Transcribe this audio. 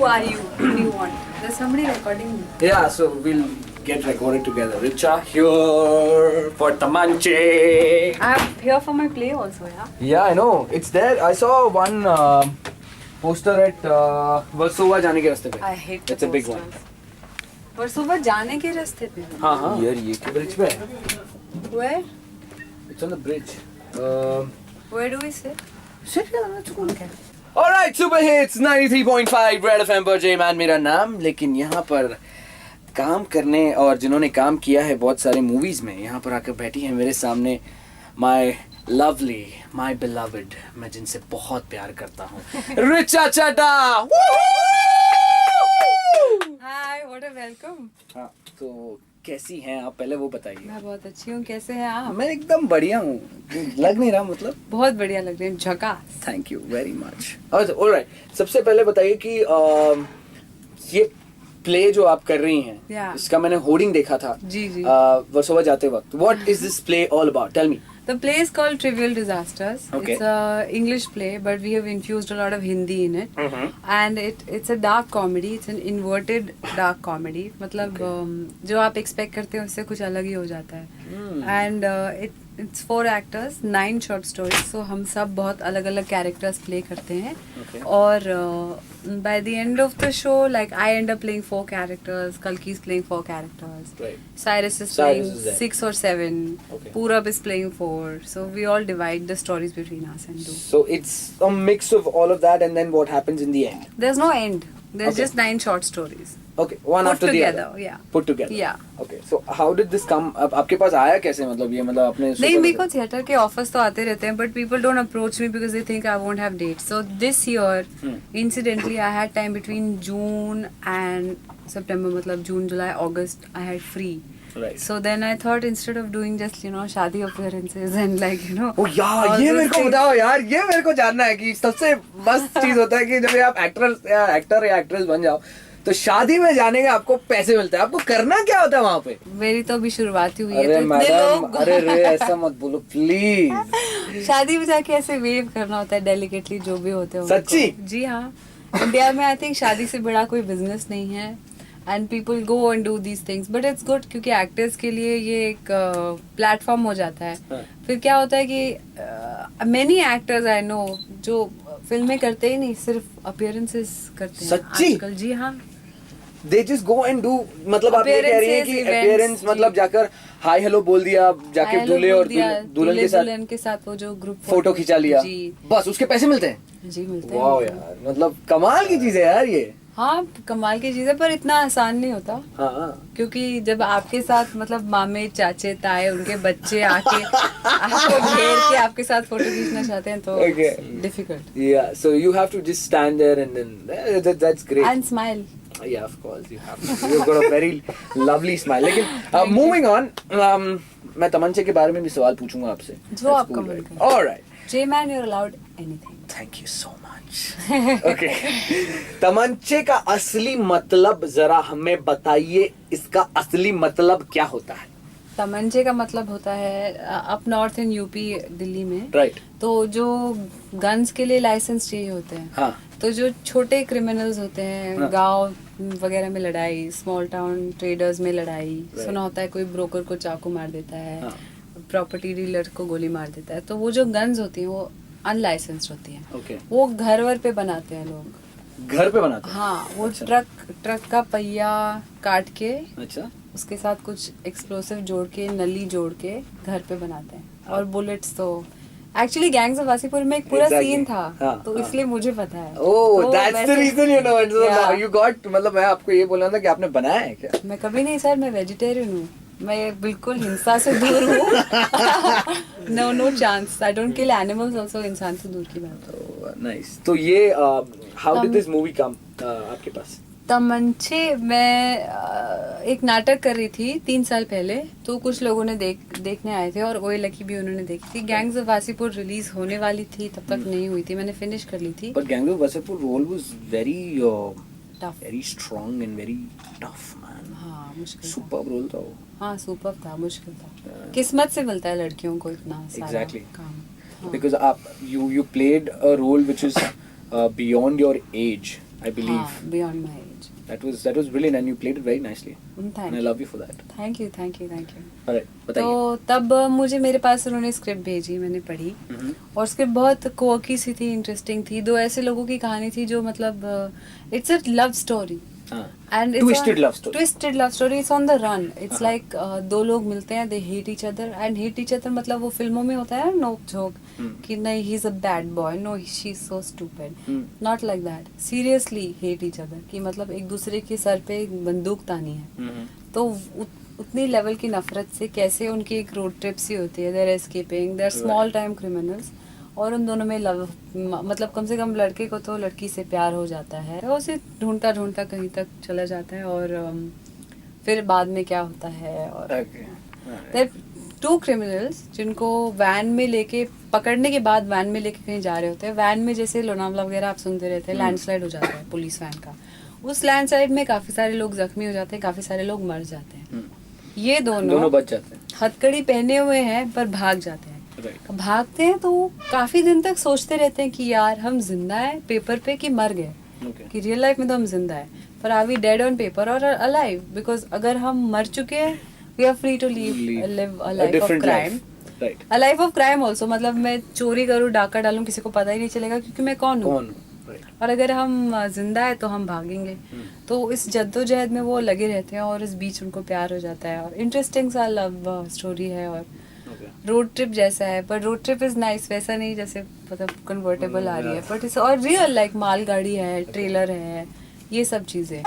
are you? What do you want? There's somebody recording me. Yeah, so we'll get recorded together. Richa here for Tamanche. I'm here for my play also, yeah? Yeah, I know. It's there. I saw one poster at Versova जाने के रास्ते पे. I hate the It's a big one. posters. Versova जाने के रास्ते पे. हाँ हाँ. ये के bridge पे है. Where? It's on the bridge. Where do we sit? Sit here. Let's go. Okay. Alright, Super Hits 93.5 Red FM पर J-Man मेरा नाम. लेकिन यहाँ पर काम करने और जिन्होंने काम किया है बहुत सारे मूवीज में, यहाँ पर आकर बैठी है मेरे सामने माय लवली, माय बिलव्ड, मैं जिनसे बहुत प्यार करता हूँ, Richa Chadha. Hi, what a welcome. हाँ, तो कैसी हैं आप, पहले वो बताइए. मैं बहुत अच्छी हूँ, कैसे हैं आप? मैं एकदम बढ़िया हूँ. लग नहीं रहा मतलब? बहुत बढ़िया लग रहे हैं, झकास. Thank you very much. Alright, सबसे पहले बताइए कि ये प्ले जो आप कर रही हैं, Yeah. इसका मैंने होर्डिंग देखा था जी जी. वर्सोवा जाते वक्त. What is this play all about? Tell me. The play is called Trivial Disasters. Okay. It's a English play, but we have infused a lot of Hindi in it. Mm-hmm. And it's a dark comedy. It's an inverted dark comedy. मतलब जो आप expect करते हो उससे कुछ अलग ही हो जाता है. And it's 4 actors, 9 short stories. So हम सब बहुत अलग अलग characters play करते हैं. Okay. और by the end of the show, like I end up playing 4 characters. Kalki is playing 4 characters. Right. Cyrus is Cyrus playing is there. 6 or 7. Okay. Purab is playing 4. So we all divide the stories between us and do. So it's a mix of all of that, and then what happens in the end? There's no end. There's Okay. just 9 short stories. Okay, one Put after together, the other. yeah. Put together. Yeah. Okay, so how did this come? अब आपके पास आया कैसे, मतलब ये मतलब अपने नहीं, मेरे को थिएटर के ऑफर्स तो आते रहते हैं, but people don't approach me because they think I won't have dates. So this year, incidentally, I had time between June and September, मतलब June, July, August, I had free. Right. So then I thought instead of doing just शादी appearances and like ओ यार, ये मेरे को बताओ यार, ये मेरे को जानना है कि सबसे मस्त चीज होता है कि जब आप एक्टर या एक्ट्रेस बन जाओ तो शादी में जाने का आपको पैसे मिलते हैं. आपको करना क्या होता है वहाँ पे? मेरी तो अभी शुरुआत ही हुई है. अरे तो इतने मैडम, लोग अरे रे ऐसा मत बोलो प्लीज. शादी में जाके ऐसे वेव करना होता है डेलिकेटली, जो भी होते हैं उनको. सच्ची? जी हाँ. इंडिया में आई थिंक शादी से बड़ा कोई बिजनेस नहीं है. And people go and do these things, but it's good क्योंकि एक्टर्स के लिए ये एक प्लेटफॉर्म हो जाता है. हाँ. फिर क्या होता है कि मेनी एक्टर्स आई नो जो फिल्में करते ही नहीं, सिर्फ अपीयरेंसेस करते हैं सच्ची? आजकल. जी हाँ. They just go and do, मतलब आप ये कह रही हैं कि Appearances, appearance events, मतलब जाकर हाय हेलो बोल दिया, जाके हेलो दूल्हे बोल और दिया, दुल्हन के साथ वो जो ग्रुप फोटो खिंचा लिया, जी बस उसके पैसे मिलते हैं. जी मिलते हैं. वाह यार, मतलब कमाल की चीज है यार ये. हाँ, कमाल की चीज है, पर इतना आसान नहीं होता. हाँ. क्योंकि जब आपके साथ मतलब मामे चाचे ताए उनके बच्चे आके आपको घेर के आपके साथ फोटो खींचना चाहते हैं तो Okay. Difficult. Yeah, so you have to just stand there and then that's great. And smile. Yeah, of course you have to. You've got a very lovely smile. लेकिन moving on, मैं तमंचे के बारे में भी सवाल पूछूंगा आपसे. जो आपका मन करे. All right. J-Man, you're allowed anything. Thank you so much. Okay. तमंचे का असली मतलब जरा हमें बताइए. इसका असली मतलब क्या होता है? तमंचे का मतलब होता है up north in UP Delhi में. Right. तो जो गन्स के लिए लाइसेंस चाहिए होते हैं. हाँ. तो जो छोटे क्रिमिनल्स होते हैं, हाँ. गांव वगैरह में लड़ाई, स्मॉल टाउन ट्रेडर्स में लड़ाई, Right. सुना होता है कोई ब्रोकर को चाकू मार देता है, हाँ. प्रॉपर्टी डीलर को गोली मार देता है. तो वो जो गन्स होती हैं वो अनलाइसेंस्ड होती हैं. Okay. वो घर वर पे बनाते हैं लोग. घर पे बनाते हैं? हाँ, वो अच्छा. ट्रक का पहिया काट के अच्छा. उसके साथ कुछ एक्सप्लोसिव जोड़ के, नली जोड़ के घर पे बनाते हैं. और बुलेट्स तो एक्चुअली गैंग्स ऑफ वासीपुर में एक पूरा Exactly. सीन था. हाँ, तो हाँ. इसलिए मुझे पता है. Oh, तो that's the वैसे- reason you know it. So Yeah. now you got, मतलब मैं आपको ये बोल रहा था कि आपने बनाया है क्या? मैं कभी नहीं सर, मैं वेजिटेरियन हूँ. मैं बिल्कुल हिंसा से दूर हूँ. No chance. I don't kill animals also. इंसान से दूर की बात है. Oh, nice. तो ये how did this movie come आपके पास? तमंचे मैं एक नाटक कर रही थी 3 साल पहले. तो कुछ लोगों ने देखने आए थे और ओए लकी भी उन्होंने देखी थी. गैंग्स ऑफ वासीपुर रिलीज होने वाली थी, तब तक नहीं हुई थी. मैंने फिनिश कर ली थी. But Gangs of Wasseypur role was very tough. very strong and very tough, man. हाँ, मुश्किल था. Superb role था वो. हाँ, सुपर था, मुश्किल था. किस्मत से मिलता है लड़कियों को इतना सारा Exactly. काम. हाँ. Because you played a role which is beyond your age. I believe. हाँ, beyond my age. That was brilliant and you played it very nicely. Thank And I you. love you for that. Thank you. Alright, बताइए. तो तब मुझे मेरे पास उन्होंने script भेजी, मैंने पढ़ी और स्क्रिप्ट बहुत कोकी सी थी, इंटरेस्टिंग थी. दो ऐसे लोगों की कहानी थी जो मतलब it's a love story and it's Twisted love story. Twisted love story. It's on the run. It's like दो लोग मिलते हैं, they hate each other and hate each other मतलब वो फिल्मों में होता है नोक झोंक कि नहीं he's a bad boy, no she's so stupid. Not like that. Seriously hate each other कि मतलब एक दूसरे के सर पे बंदूक तानी है. तो उतनी लेवल की नफरत से कैसे उनकी एक रोड ट्रिप सी होती है, they're escaping, they're small time criminals. और उन दोनों में लव मतलब कम से कम लड़के को तो लड़की से प्यार हो जाता है, तो उसे ढूंढता ढूंढता कहीं तक चला जाता है और फिर बाद में क्या होता है. और टू क्रिमिनल्स जिनको वैन में लेके पकड़ने के बाद वैन में लेके कहीं जा रहे होते हैं. वैन में जैसे लोनावला वगैरह आप सुनते रहते हैं, लैंडस्लाइड हो जाता है पुलिस वैन का. उस लैंडस्लाइड में काफी सारे लोग जख्मी हो जाते हैं, काफी सारे लोग मर जाते हैं. ये दोनों बच जाते हैं, हथकड़ी पहने हुए हैं पर भाग जाते हैं. Right. भागते हैं तो काफी दिन तक सोचते रहते हैं कि यार हम जिंदा हैं पेपर पे कि मर गए. Okay. कि रियल लाइफ में तो हम जिंदा हैं, पर are we dead on paper और अलाइव. बिकॉज अगर हम मर चुके हैं we are free to live a life of crime. Right. A life of crime also मतलब मैं चोरी करूँ, डाका डालूं, किसी को पता ही नहीं चलेगा क्योंकि मैं कौन हूँ. Right. और अगर हम जिंदा है तो हम भागेंगे. तो इस जद्दोजहद में वो लगे रहते हैं और इस बीच उनको प्यार हो जाता है. और इंटरेस्टिंग सा लव स्टोरी है और रोड ट्रिप जैसा है, पर रोड ट्रिप इज नाइस, वैसा नहीं जैसे मतलब कन्वर्टेबल आ रही है, बट इट्स और रियल लाइक मालगाड़ी है, ट्रेलर है, ये सब चीजें.